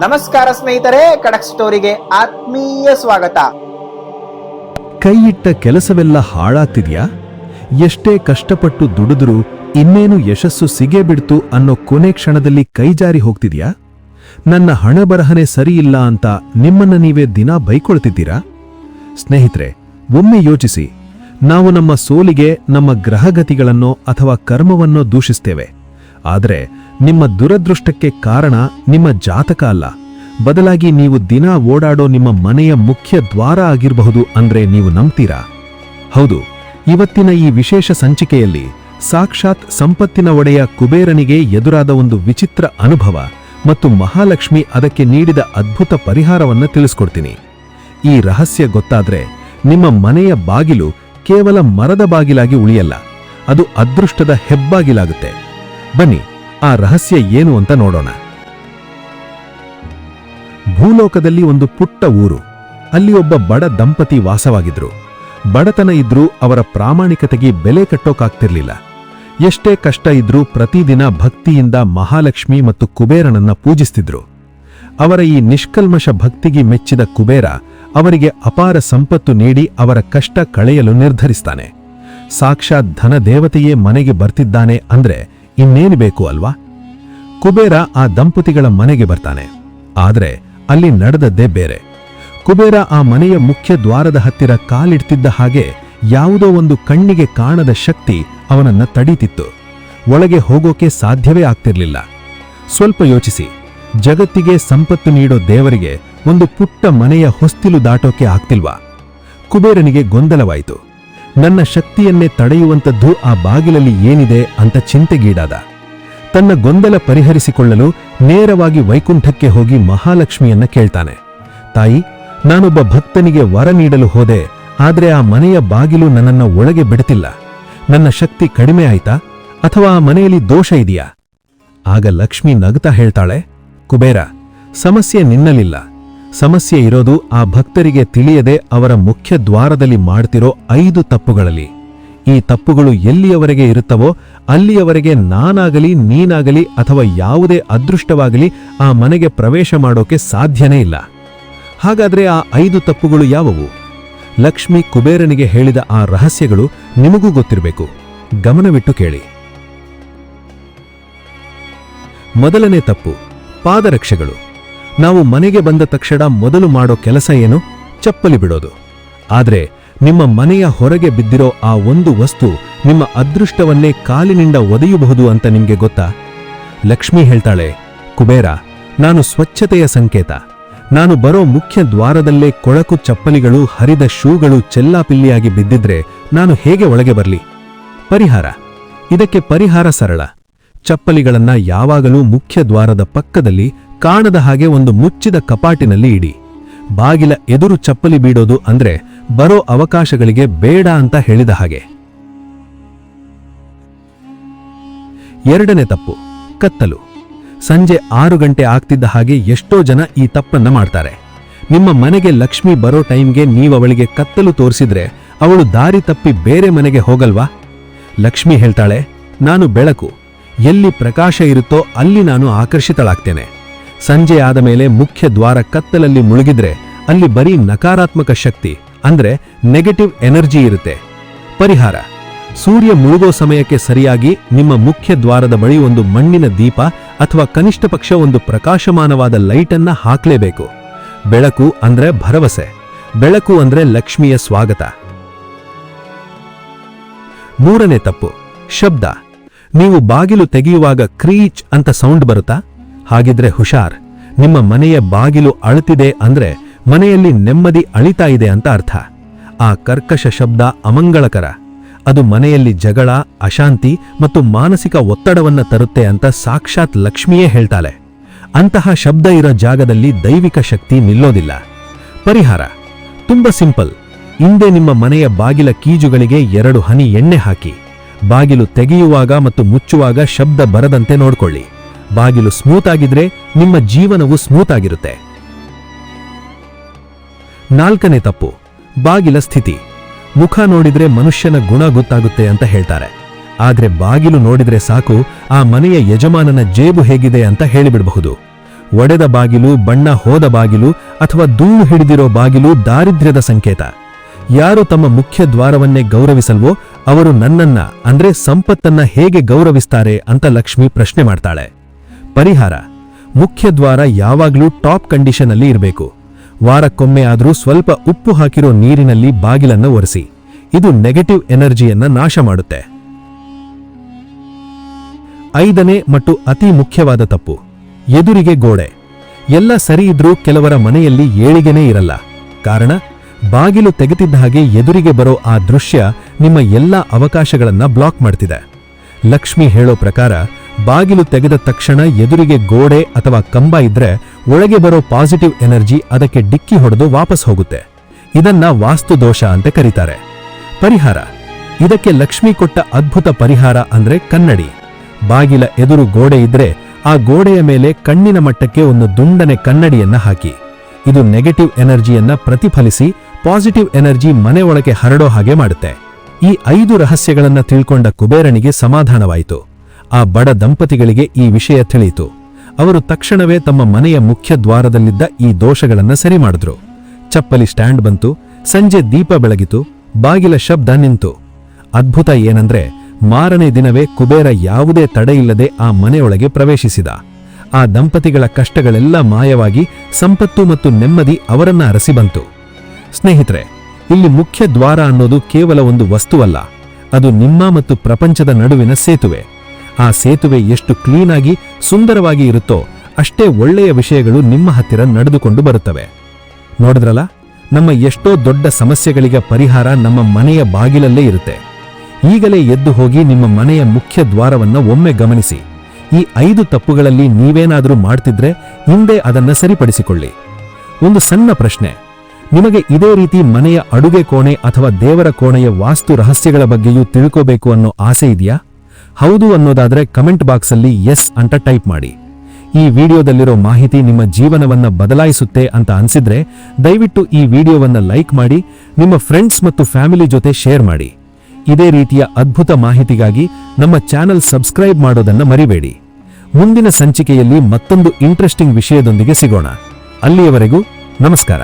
ನಮಸ್ಕಾರ ಸ್ನೇಹಿತರೆ, ಖಡಕ್ ಸ್ಟೋರಿಗೆ ಆತ್ಮೀಯ ಸ್ವಾಗತ. ಕೈಯಿಟ್ಟ ಕೆಲಸವೆಲ್ಲ ಹಾಳಾಗ್ತಿದ್ಯಾ? ಎಷ್ಟೇ ಕಷ್ಟಪಟ್ಟು ದುಡಿದ್ರೂ ಇನ್ನೇನು ಯಶಸ್ಸು ಸಿಗೇ ಬಿಡ್ತು ಅನ್ನೋ ಕೊನೆ ಕ್ಷಣದಲ್ಲಿ ಕೈಜಾರಿ ಹೋಗ್ತಿದ್ಯಾ? ನನ್ನ ಹಣಬರಹನೆ ಸರಿಯಿಲ್ಲ ಅಂತ ನಿಮ್ಮನ್ನ ನೀವೇ ದಿನ ಬೈಕೊಳ್ತಿದ್ದೀರಾ? ಸ್ನೇಹಿತರೆ, ಒಮ್ಮೆ ಯೋಚಿಸಿ. ನಾವು ನಮ್ಮ ಸೋಲಿಗೆ ನಮ್ಮ ಗ್ರಹಗತಿಗಳನ್ನೋ ಅಥವಾ ಕರ್ಮವನ್ನೋ ದೂಷಿಸ್ತೇವೆ. ಆದರೆ ನಿಮ್ಮ ದುರದೃಷ್ಟಕ್ಕೆ ಕಾರಣ ನಿಮ್ಮ ಜಾತಕ ಅಲ್ಲ, ಬದಲಾಗಿ ನೀವು ದಿನ ಓಡಾಡೋ ನಿಮ್ಮ ಮನೆಯ ಮುಖ್ಯ ದ್ವಾರ ಆಗಿರಬಹುದು. ಅಂದ್ರೆ ನೀವು ನಂಬ್ತೀರಾ? ಹೌದು, ಇವತ್ತಿನ ಈ ವಿಶೇಷ ಸಂಚಿಕೆಯಲ್ಲಿ ಸಾಕ್ಷಾತ್ ಸಂಪತ್ತಿನ ಒಡೆಯ ಕುಬೇರನಿಗೆ ಎದುರಾದ ಒಂದು ವಿಚಿತ್ರ ಅನುಭವ ಮತ್ತು ಮಹಾಲಕ್ಷ್ಮಿ ಅದಕ್ಕೆ ನೀಡಿದ ಅದ್ಭುತ ಪರಿಹಾರವನ್ನು ತಿಳಿಸ್ಕೊಡ್ತೀನಿ. ಈ ರಹಸ್ಯ ಗೊತ್ತಾದ್ರೆ ನಿಮ್ಮ ಮನೆಯ ಬಾಗಿಲು ಕೇವಲ ಮರದ ಬಾಗಿಲಾಗಿ ಉಳಿಯಲ್ಲ, ಅದು ಅದೃಷ್ಟದ ಹೆಬ್ಬಾಗಿಲಾಗುತ್ತೆ. ಬನ್ನಿ, ಆ ರಹಸ್ಯ ಏನು ಅಂತ ನೋಡೋಣ. ಭೂಲೋಕದಲ್ಲಿ ಒಂದು ಪುಟ್ಟ ಊರು. ಅಲ್ಲಿ ಒಬ್ಬ ಬಡ ದಂಪತಿ ವಾಸವಾಗಿದ್ರು. ಬಡತನ ಇದ್ರೂ ಅವರ ಪ್ರಾಮಾಣಿಕತೆಗೆ ಬೆಲೆ ಕಟ್ಟೋಕಾಗ್ತಿರ್ಲಿಲ್ಲ. ಎಷ್ಟೇ ಕಷ್ಟ ಇದ್ರೂ ಪ್ರತಿದಿನ ಭಕ್ತಿಯಿಂದ ಮಹಾಲಕ್ಷ್ಮಿ ಮತ್ತು ಕುಬೇರನನ್ನ ಪೂಜಿಸ್ತಿದ್ರು. ಅವರ ಈ ನಿಷ್ಕಲ್ಮಶ ಭಕ್ತಿಗೆ ಮೆಚ್ಚಿದ ಕುಬೇರ ಅವರಿಗೆ ಅಪಾರ ಸಂಪತ್ತು ನೀಡಿ ಅವರ ಕಷ್ಟ ಕಳೆಯಲು ನಿರ್ಧರಿಸ್ತಾನೆ. ಸಾಕ್ಷಾತ್ ಧನದೇವತೆಯೇ ಮನೆಗೆ ಬರ್ತಿದ್ದಾನೆ ಅಂದ್ರೆ ಇನ್ನೇನು ಬೇಕು ಅಲ್ವಾ? ಕುಬೇರ ಆ ದಂಪತಿಗಳ ಮನೆಗೆ ಬರ್ತಾನೆ. ಆದ್ರೆ ಅಲ್ಲಿ ನಡೆದದ್ದೇ ಬೇರೆ. ಕುಬೇರ ಆ ಮನೆಯ ಮುಖ್ಯ ದ್ವಾರದ ಹತ್ತಿರ ಕಾಲಿಡ್ತಿದ್ದ ಹಾಗೆ ಯಾವುದೋ ಒಂದು ಕಣ್ಣಿಗೆ ಕಾಣದ ಶಕ್ತಿ ಅವನನ್ನ ತಡೀತಿತ್ತು. ಒಳಗೆ ಹೋಗೋಕೆ ಸಾಧ್ಯವೇ ಆಗ್ತಿರ್ಲಿಲ್ಲ. ಸ್ವಲ್ಪ ಯೋಚಿಸಿ, ಜಗತ್ತಿಗೆ ಸಂಪತ್ತು ನೀಡೋ ದೇವರಿಗೆ ಒಂದು ಪುಟ್ಟ ಮನೆಯ ಹೊಸ್ತಿಲು ದಾಟೋಕೆ ಆಗ್ತಿಲ್ವಾ? ಕುಬೇರನಿಗೆ ಗೊಂದಲವಾಯಿತು. ನನ್ನ ಶಕ್ತಿಯನ್ನೇ ತಡೆಯುವಂಥದ್ದು ಆ ಬಾಗಿಲಲ್ಲಿ ಏನಿದೆ ಅಂತ ಚಿಂತೆಗೀಡಾದ. ತನ್ನ ಗೊಂದಲ ಪರಿಹರಿಸಿಕೊಳ್ಳಲು ನೇರವಾಗಿ ವೈಕುಂಠಕ್ಕೆ ಹೋಗಿ ಮಹಾಲಕ್ಷ್ಮಿಯನ್ನ ಕೇಳ್ತಾನೆ. ತಾಯಿ, ನಾನೊಬ್ಬ ಭಕ್ತನಿಗೆ ವರ ನೀಡಲು ಹೋದೆ, ಆದ್ರೆ ಆ ಮನೆಯ ಬಾಗಿಲು ನನ್ನನ್ನ ಒಳಗೆ ಬಿಡ್ತಿಲ್ಲ. ನನ್ನ ಶಕ್ತಿ ಕಡಿಮೆ ಆಯ್ತಾ ಅಥವಾ ಆ ಮನೆಯಲ್ಲಿ ದೋಷ ಇದೆಯಾ? ಆಗ ಲಕ್ಷ್ಮಿ ನಗುತ್ತಾ ಹೇಳ್ತಾಳೆ, ಕುಬೇರ, ಸಮಸ್ಯೆ ನಿನ್ನಲಿಲ್ಲ. ಸಮಸ್ಯೆ ಇರೋದು ಆ ಭಕ್ತರಿಗೆ ತಿಳಿಯದೆ ಅವರ ಮುಖ್ಯ ದ್ವಾರದಲ್ಲಿ ಮಾಡ್ತಿರೋ 5 ತಪ್ಪುಗಳಲ್ಲಿ. ಈ ತಪ್ಪುಗಳು ಎಲ್ಲಿಯವರೆಗೆ ಇರುತ್ತವೋ ಅಲ್ಲಿಯವರೆಗೆ ನಾನಾಗಲಿ ನೀನಾಗಲಿ ಅಥವಾ ಯಾವುದೇ ಅದೃಷ್ಟವಾಗಲಿ ಆ ಮನೆಗೆ ಪ್ರವೇಶ ಮಾಡೋಕೆ ಸಾಧ್ಯನೇ ಇಲ್ಲ. ಹಾಗಾದ್ರೆ ಆ 5 ತಪ್ಪುಗಳು ಯಾವುವು? ಲಕ್ಷ್ಮಿ ಕುಬೇರನಿಗೆ ಹೇಳಿದ ಆ ರಹಸ್ಯಗಳು ನಿಮಗೂ ಗೊತ್ತಿರಬೇಕು. ಗಮನವಿಟ್ಟು ಕೇಳಿ. ಮೊದಲನೇ ತಪ್ಪು, ಪಾದರಕ್ಷೆಗಳು. ನಾವು ಮನೆಗೆ ಬಂದ ತಕ್ಷಣ ಮೊದಲು ಮಾಡೋ ಕೆಲಸ ಏನು? ಚಪ್ಪಲಿ ಬಿಡೋದು. ಆದ್ರೆ ನಿಮ್ಮ ಮನೆಯ ಹೊರಗೆ ಬಿದ್ದಿರೋ ಆ ಒಂದು ವಸ್ತು ನಿಮ್ಮ ಅದೃಷ್ಟವನ್ನೇ ಕಾಲಿನಿಂದ ಒದೆಯಬಹುದು ಅಂತ ನಿಮ್ಗೆ ಗೊತ್ತಾ? ಲಕ್ಷ್ಮಿ ಹೇಳ್ತಾಳೆ, ಕುಬೇರ, ನಾನು ಸ್ವಚ್ಛತೆಯ ಸಂಕೇತ. ನಾನು ಬರೋ ಮುಖ್ಯ ದ್ವಾರದಲ್ಲೇ ಕೊಳಕು ಚಪ್ಪಲಿಗಳು, ಹರಿದ ಶೂಗಳು ಚೆಲ್ಲಾಪಿಲ್ಲಿಯಾಗಿ ಬಿದ್ದಿದ್ರೆ ನಾನು ಹೇಗೆ ಒಳಗೆ ಬರಲಿ? ಪರಿಹಾರ. ಇದಕ್ಕೆ ಪರಿಹಾರ ಸರಳ. ಚಪ್ಪಲಿಗಳನ್ನ ಯಾವಾಗಲೂ ಮುಖ್ಯ ದ್ವಾರದ ಪಕ್ಕದಲ್ಲಿ ಕಾಣದ ಹಾಗೆ ಒಂದು ಮುಚ್ಚಿದ ಕಪಾಟಿನಲ್ಲಿ ಇಡಿ. ಬಾಗಿಲ ಎದುರು ಚಪ್ಪಲಿ ಬೀಡೋದು ಅಂದ್ರೆ ಬರೋ ಅವಕಾಶಗಳಿಗೆ ಬೇಡ ಅಂತ ಹೇಳಿದ ಹಾಗೆ. ಎರಡನೇ ತಪ್ಪು, ಕತ್ತಲು. ಸಂಜೆ 6 ಗಂಟೆ ಆಗ್ತಿದ್ದ ಹಾಗೆ ಎಷ್ಟೋ ಜನ ಈ ತಪ್ಪನ್ನ ಮಾಡ್ತಾರೆ. ನಿಮ್ಮ ಮನೆಗೆ ಲಕ್ಷ್ಮಿ ಬರೋ ಟೈಮ್ಗೆ ನೀವವಳಿಗೆ ಕತ್ತಲು ತೋರಿಸಿದ್ರೆ ಅವಳು ದಾರಿ ತಪ್ಪಿ ಬೇರೆ ಮನೆಗೆ ಹೋಗಲ್ವಾ? ಲಕ್ಷ್ಮಿ ಹೇಳ್ತಾಳೆ, ನಾನು ಬೆಳಕು. ಎಲ್ಲಿ ಪ್ರಕಾಶ ಇರುತ್ತೋ ಅಲ್ಲಿ ನಾನು ಆಕರ್ಷಿತಳಾಗ್ತೇನೆ. ಸಂಜೆ ಆದ ಮೇಲೆ ಮುಖ್ಯ ದ್ವಾರ ಕತ್ತಲಲ್ಲಿ ಮುಳುಗಿದ್ರೆ ಅಲ್ಲಿ ಬರೀ ನಕಾರಾತ್ಮಕ ಶಕ್ತಿ ಅಂದ್ರೆ ನೆಗೆಟಿವ್ ಎನರ್ಜಿ ಇರುತ್ತೆ. ಪರಿಹಾರ. ಸೂರ್ಯ ಮುಳುಗೋ ಸಮಯಕ್ಕೆ ಸರಿಯಾಗಿ ನಿಮ್ಮ ಮುಖ್ಯ ದ್ವಾರದ ಬಳಿ ಒಂದು ಮಣ್ಣಿನ ದೀಪ ಅಥವಾ ಕನಿಷ್ಠ ಪಕ್ಷ ಒಂದು ಪ್ರಕಾಶಮಾನವಾದ ಲೈಟನ್ನ ಹಾಕ್ಲೇಬೇಕು. ಬೆಳಕು ಅಂದ್ರೆ ಭರವಸೆ. ಬೆಳಕು ಅಂದ್ರೆ ಲಕ್ಷ್ಮಿಯ ಸ್ವಾಗತ. ಮೂರನೇ ತಪ್ಪು, ಶಬ್ದ. ನೀವು ಬಾಗಿಲು ತೆಗೆಯುವಾಗ ಕ್ರೀಚ್ ಅಂತ ಸೌಂಡ್ ಬರುತ್ತಾ? ಹಾಗಿದ್ರೆ ಹುಷಾರ್. ನಿಮ್ಮ ಮನೆಯ ಬಾಗಿಲು ಅಳುತ್ತಿದೆ ಅಂದ್ರೆ ಮನೆಯಲ್ಲಿ ನೆಮ್ಮದಿ ಅಳಿತಾ ಇದೆ ಅಂತ ಅರ್ಥ. ಆ ಕರ್ಕಶ ಶಬ್ದ ಅಮಂಗಳಕರ. ಅದು ಮನೆಯಲ್ಲಿ ಜಗಳ, ಅಶಾಂತಿ ಮತ್ತು ಮಾನಸಿಕ ಒತ್ತಡವನ್ನ ತರುತ್ತೆ ಅಂತ ಸಾಕ್ಷಾತ್ ಲಕ್ಷ್ಮಿಯೇ ಹೇಳ್ತಾಳೆ. ಅಂತಹ ಶಬ್ದ ಇರೋ ಜಾಗದಲ್ಲಿ ದೈವಿಕ ಶಕ್ತಿ ನಿಲ್ಲೋದಿಲ್ಲ. ಪರಿಹಾರ ತುಂಬಾ ಸಿಂಪಲ್. ಹಿಂದೆ ನಿಮ್ಮ ಮನೆಯ ಬಾಗಿಲ ಕೀಜುಗಳಿಗೆ 2 ಹನಿ ಎಣ್ಣೆ ಹಾಕಿ ಬಾಗಿಲು ತೆಗೆಯುವಾಗ ಮತ್ತು ಮುಚ್ಚುವಾಗ ಶಬ್ದ ಬರದಂತೆ ನೋಡ್ಕೊಳ್ಳಿ. ಬಾಗಿಲು ಸ್ಮೂತ್ ಆಗಿದ್ರೆ ನಿಮ್ಮ ಜೀವನವು ಸ್ಮೂತ್ ಆಗಿರುತ್ತೆ. ನಾಲ್ಕನೇ ತಪ್ಪು, ಬಾಗಿಲ ಸ್ಥಿತಿ. ಮುಖ ನೋಡಿದ್ರೆ ಮನುಷ್ಯನ ಗುಣ ಗೊತ್ತಾಗುತ್ತೆ ಅಂತ ಹೇಳ್ತಾರೆ. ಆದ್ರೆ ಬಾಗಿಲು ನೋಡಿದ್ರೆ ಸಾಕು ಆ ಮನೆಯ ಯಜಮಾನನ ಜೇಬು ಹೇಗಿದೆ ಅಂತ ಹೇಳಿಬಿಡಬಹುದು. ಒಡೆದ ಬಾಗಿಲು, ಬಣ್ಣ ಹೋದ ಬಾಗಿಲು ಅಥವಾ ಧೂಳು ಹಿಡಿದಿರೋ ಬಾಗಿಲು ದಾರಿದ್ರ್ಯದ ಸಂಕೇತ. ಯಾರು ತಮ್ಮ ಮುಖ್ಯ ದ್ವಾರವನ್ನೇ ಗೌರವಿಸಲ್ವೋ ಅವರು ನನ್ನನ್ನ ಅಂದ್ರೆ ಸಂಪತ್ತನ್ನ ಹೇಗೆ ಗೌರವಿಸ್ತಾರೆ ಅಂತ ಲಕ್ಷ್ಮಿ ಪ್ರಶ್ನೆ ಮಾಡ್ತಾಳೆ. ಪರಿಹಾರ: ಮುಖ್ಯ ದ್ವಾರ ಯಾವಾಗ್ಲೂ ಟಾಪ್ ಕಂಡೀಷನ್ ಅಲ್ಲಿ ಇರಬೇಕು. ವಾರಕ್ಕೊಮ್ಮೆ ಆದ್ರೂ ಸ್ವಲ್ಪ ಉಪ್ಪು ಹಾಕಿರೋ ನೀರಿನಲ್ಲಿ ಬಾಗಿಲನ್ನು ಒರೆಸಿ. ಇದು ನೆಗೆಟಿವ್ ಎನರ್ಜಿಯನ್ನ ನಾಶ ಮಾಡುತ್ತೆ. 5ನೇ ಮತ್ತು ಅತಿ ಮುಖ್ಯವಾದ ತಪ್ಪು: ಎದುರಿಗೆ ಗೋಡೆ. ಎಲ್ಲ ಸರಿ ಇದ್ರೂ ಕೆಲವರ ಮನೆಯಲ್ಲಿ ಏಳಿಗೆನೇ ಇರಲ್ಲ. ಕಾರಣ, ಬಾಗಿಲು ತೆಗೆತಿದ್ದ ಹಾಗೆ ಎದುರಿಗೆ ಬರೋ ಆ ದೃಶ್ಯ ನಿಮ್ಮ ಎಲ್ಲಾ ಅವಕಾಶಗಳನ್ನ ಬ್ಲಾಕ್ ಮಾಡ್ತಿದೆ. ಲಕ್ಷ್ಮಿ ಹೇಳೋ ಪ್ರಕಾರ ಬಾಗಿಲು ತೆಗೆದ ತಕ್ಷಣ ಎದುರಿಗೆ ಗೋಡೆ ಅಥವಾ ಕಂಬ ಇದ್ರೆ ಒಳಗೆ ಬರೋ ಪಾಸಿಟಿವ್ ಎನರ್ಜಿ ಅದಕ್ಕೆ ಡಿಕ್ಕಿ ಹೊಡೆದು ವಾಪಸ್ ಹೋಗುತ್ತೆ. ಇದನ್ನ ವಾಸ್ತು ದೋಷ ಅಂತ ಕರೀತಾರೆ. ಪರಿಹಾರ: ಇದಕ್ಕೆ ಲಕ್ಷ್ಮಿ ಕೊಟ್ಟ ಅದ್ಭುತ ಪರಿಹಾರ ಅಂದ್ರೆ ಕನ್ನಡಿ. ಬಾಗಿಲ ಎದುರು ಗೋಡೆ ಇದ್ರೆ ಆ ಗೋಡೆಯ ಮೇಲೆ ಕಣ್ಣಿನ ಮಟ್ಟಕ್ಕೆ ಒಂದು ದುಂಡನೆ ಕನ್ನಡಿಯನ್ನ ಹಾಕಿ. ಇದು ನೆಗೆಟಿವ್ ಎನರ್ಜಿಯನ್ನ ಪ್ರತಿಫಲಿಸಿ ಪಾಸಿಟಿವ್ ಎನರ್ಜಿ ಮನೆ ಒಳಗೆ ಹರಡೋ ಹಾಗೆ ಮಾಡುತ್ತೆ. ಈ 5 ರಹಸ್ಯಗಳನ್ನ ತಿಳ್ಕೊಂಡ ಕುಬೇರನಿಗೆ ಸಮಾಧಾನವಾಯಿತು. ಆ ಬಡ ದಂಪತಿಗಳಿಗೆ ಈ ವಿಷಯ ತಿಳಿಯಿತು. ಅವರು ತಕ್ಷಣವೇ ತಮ್ಮ ಮನೆಯ ಮುಖ್ಯ ದ್ವಾರದಲ್ಲಿದ್ದ ಈ ದೋಷಗಳನ್ನ ಸರಿ ಮಾಡಿದ್ರು. ಚಪ್ಪಲಿ ಸ್ಟ್ಯಾಂಡ್ ಬಂತು, ಸಂಜೆ ದೀಪ ಬೆಳಗಿತು, ಬಾಗಿಲ ಶಬ್ದ ನಿಂತು. ಅದ್ಭುತ ಏನಂದ್ರೆ ಮಾರನೇ ದಿನವೇ ಕುಬೇರ ಯಾವುದೇ ತಡೆಯಿಲ್ಲದೆ ಆ ಮನೆಯೊಳಗೆ ಪ್ರವೇಶಿಸಿದ. ಆ ದಂಪತಿಗಳ ಕಷ್ಟಗಳೆಲ್ಲ ಮಾಯವಾಗಿ ಸಂಪತ್ತು ಮತ್ತು ನೆಮ್ಮದಿ ಅವರನ್ನ ಅರಸಿ ಬಂತು. ಸ್ನೇಹಿತರೆ, ಇಲ್ಲಿ ಮುಖ್ಯ ದ್ವಾರ ಅನ್ನೋದು ಕೇವಲ ಒಂದು ವಸ್ತುವಲ್ಲ, ಅದು ನಿಮ್ಮ ಮತ್ತು ಪ್ರಪಂಚದ ನಡುವಿನ ಸೇತುವೆ. ಆ ಸೇತುವೆ ಎಷ್ಟು ಕ್ಲೀನಾಗಿ ಸುಂದರವಾಗಿ ಇರುತ್ತೋ ಅಷ್ಟೇ ಒಳ್ಳೆಯ ವಿಷಯಗಳು ನಿಮ್ಮ ಹತ್ತಿರ ನಡೆದುಕೊಂಡು ಬರುತ್ತವೆ. ನೋಡಿದ್ರಲ್ಲ, ನಮ್ಮ ಎಷ್ಟೋ ದೊಡ್ಡ ಸಮಸ್ಯೆಗಳಿಗೆ ಪರಿಹಾರ ನಮ್ಮ ಮನೆಯ ಬಾಗಿಲಲ್ಲೇ ಇರುತ್ತೆ. ಈಗಲೇ ಎದ್ದು ಹೋಗಿ ನಿಮ್ಮ ಮನೆಯ ಮುಖ್ಯ ದ್ವಾರವನ್ನ ಒಮ್ಮೆ ಗಮನಿಸಿ. ಈ 5 ತಪ್ಪುಗಳಲ್ಲಿ ನೀವೇನಾದರೂ ಮಾಡ್ತಿದ್ರೆ ಹಿಂದೆ ಅದನ್ನ ಸರಿಪಡಿಸಿಕೊಳ್ಳಿ. ಒಂದು ಸಣ್ಣ ಪ್ರಶ್ನೆ: ನಿಮಗೆ ಇದೇ ರೀತಿ ಮನೆಯ ಅಡುಗೆ ಕೋಣೆ ಅಥವಾ ದೇವರ ಕೋಣೆಯ ವಾಸ್ತು ರಹಸ್ಯಗಳ ಬಗ್ಗೆಯೂ ತಿಳ್ಕೋಬೇಕು ಅನ್ನೋ ಆಸೆ ಇದೆಯಾ? ಹೌದು ಅನ್ನೋದಾದ್ರೆ ಕಮೆಂಟ್ ಬಾಕ್ಸಲ್ಲಿ ಎಸ್ ಅಂತ ಟೈಪ್ ಮಾಡಿ. ಈ ವಿಡಿಯೋದಲ್ಲಿರೋ ಮಾಹಿತಿ ನಿಮ್ಮ ಜೀವನವನ್ನ ಬದಲಾಯಿಸುತ್ತೆ ಅಂತ ಅನ್ಸಿದ್ರೆ ದಯವಿಟ್ಟು ಈ ವಿಡಿಯೋವನ್ನ ಲೈಕ್ ಮಾಡಿ, ನಿಮ್ಮ ಫ್ರೆಂಡ್ಸ್ ಮತ್ತು ಫ್ಯಾಮಿಲಿ ಜೊತೆ ಶೇರ್ ಮಾಡಿ. ಇದೇ ರೀತಿಯ ಅದ್ಭುತ ಮಾಹಿತಿಗಾಗಿ ನಮ್ಮ ಚಾನೆಲ್ ಸಬ್ಸ್ಕ್ರೈಬ್ ಮಾಡೋದನ್ನ ಮರಿಬೇಡಿ. ಮುಂದಿನ ಸಂಚಿಕೆಯಲ್ಲಿ ಮತ್ತೊಂದು ಇಂಟ್ರೆಸ್ಟಿಂಗ್ ವಿಷಯದೊಂದಿಗೆ ಸಿಗೋಣ. ಅಲ್ಲಿಯವರೆಗೂ ನಮಸ್ಕಾರ.